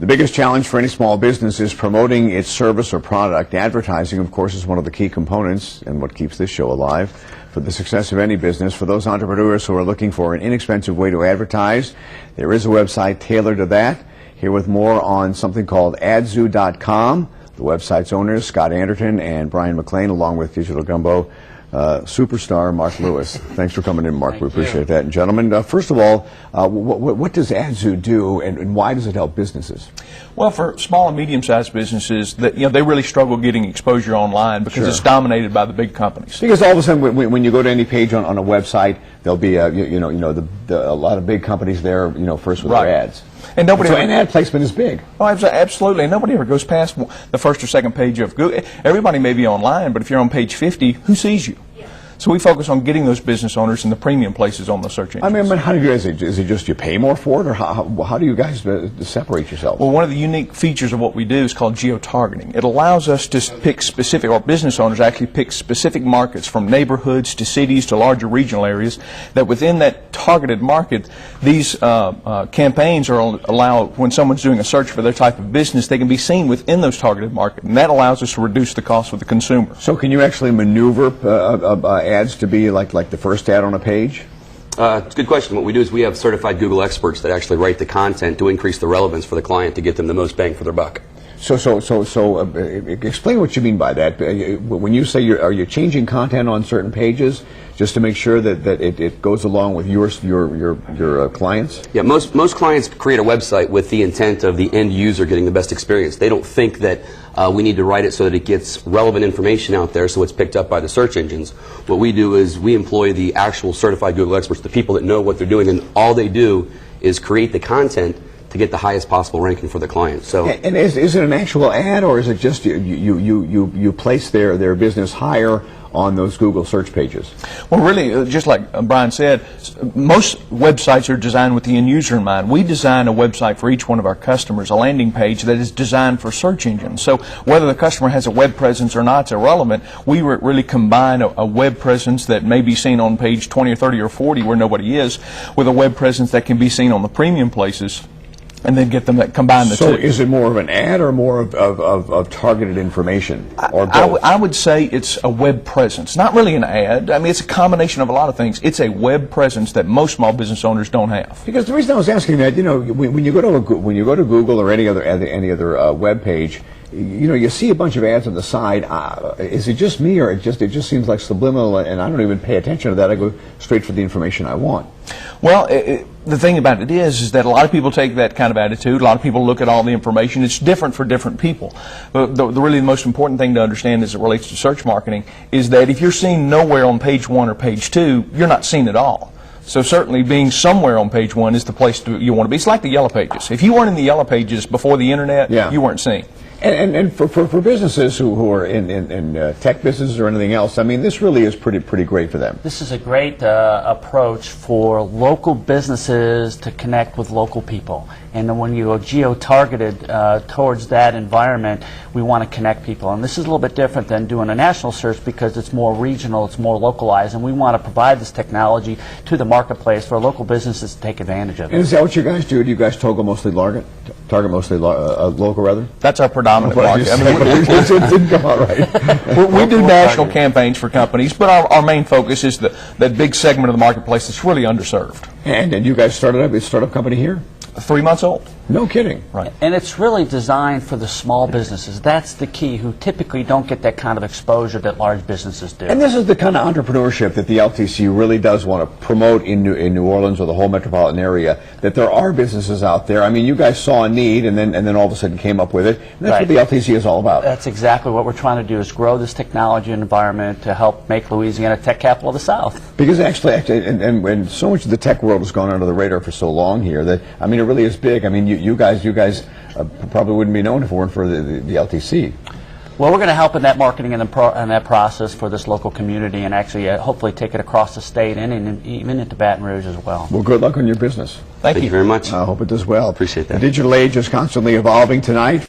The biggest challenge for any small business is promoting its service or product. Advertising, of course, is one of the key components and what keeps this show alive. For the success of any business, for those entrepreneurs who are looking for an inexpensive way to advertise, there is a website tailored to that. Here with more on something called Adzu.com. The website's owners, Scott Anderton and Brian McLean, along with Digital Gumbo superstar Mark Lewis. Thanks for coming in, Mark. We appreciate that. And gentlemen, first of all, what does Adzu do, and why does it help businesses? Well, for small and medium-sized businesses, they really struggle getting exposure online because it's dominated by the big companies. Because all of a sudden, when you go to any page on a website, there'll be a lot of big companies there, first with their ads. And nobody and ad placement is big. Oh, absolutely. And nobody ever goes past the first or second page of Google. Everybody may be online, but if you're on page 50, who sees you? So we focus on getting those business owners in the premium places on the search engines. I mean, how do you guys, is it just you pay more for it, or how do you guys separate yourselves? Well, one of the unique features of what we do is called geo-targeting. It allows us to pick specific, or business owners actually pick specific markets from neighborhoods to cities to larger regional areas, that within that targeted market, these campaigns are allowed, when someone's doing a search for their type of business, they can be seen within those targeted markets, and that allows us to reduce the cost for the consumer. So can you actually maneuver ads to be like the first ad on a page? It's a good question. What we do is we have certified Google experts that actually write the content to increase the relevance for the client to get them the most bang for their buck. So explain what you mean by that. When you say are you changing content on certain pages just to make sure that it goes along with your clients? Yeah, most clients create a website with the intent of the end user getting the best experience. They don't think that we need to write it so that it gets relevant information out there so it's picked up by the search engines. What we do is we employ the actual certified Google experts, the people that know what they're doing, and all they do is create the content to get the highest possible ranking for the client. So, and is it an actual ad, or is it just you place their business higher on those Google search pages? Well, really, just like Brian said, most websites are designed with the end user in mind. We design a website for each one of our customers, a landing page that is designed for search engines. So whether the customer has a web presence or not is irrelevant. We really combine a web presence that may be seen on page 20 or 30 or 40 where nobody is, with a web presence that can be seen on the premium places, and then get them that combine the two. So is it more of an ad or more of targeted information, or both? I would say it's a web presence, not really an ad. I mean, it's a combination of a lot of things. It's a web presence that most small business owners don't have. Because the reason I was asking that, when you go to Google or any other web page, you see a bunch of ads on the side. Is it just me, or it just seems like subliminal, and I don't even pay attention to that? I go straight for the information I want. Well, the thing about it is that a lot of people take that kind of attitude. A lot of people look at all the information. It's different for different people. But really the most important thing to understand as it relates to search marketing is that if you're seen nowhere on page 1 or page 2, you're not seen at all. So certainly being somewhere on page 1 is the place you want to be. It's like the Yellow Pages. If you weren't in the Yellow Pages before the Internet, you weren't seen. And for businesses who are in tech businesses or anything else, I mean, this really is pretty great for them. This is a great approach for local businesses to connect with local people. And then when you go geo-targeted towards that environment, we want to connect people. And this is a little bit different than doing a national search because it's more regional, it's more localized, and we want to provide this technology to the marketplace for local businesses to take advantage of it. And is that what you guys do? Do you guys target mostly local, rather? That's our predominant market. I mean, it didn't come out right. We do national campaigns for companies, but our main focus is that big segment of the marketplace that's really underserved. And you guys started up a startup company here? 3 months old. No kidding. Right. And it's really designed for the small businesses. That's the key, who typically don't get that kind of exposure that large businesses do. And this is the kind of entrepreneurship that the LTC really does want to promote in New Orleans or the whole metropolitan area, that there are businesses out there. I mean, you guys saw a need and then all of a sudden came up with it. And that's what the LTC is all about. That's exactly what we're trying to do, is grow this technology environment to help make Louisiana tech capital of the South. Because actually and so much of the tech world has gone under the radar for so long here that, I mean, it really is big. I mean, you guys probably wouldn't be known if it weren't for the LTC. Well, we're going to help in that marketing and that process for this local community, and actually hopefully take it across the state and even into Baton Rouge as well. Well, good luck on your business. Thank you very much. I hope it does well. Appreciate that. The digital age is constantly evolving tonight.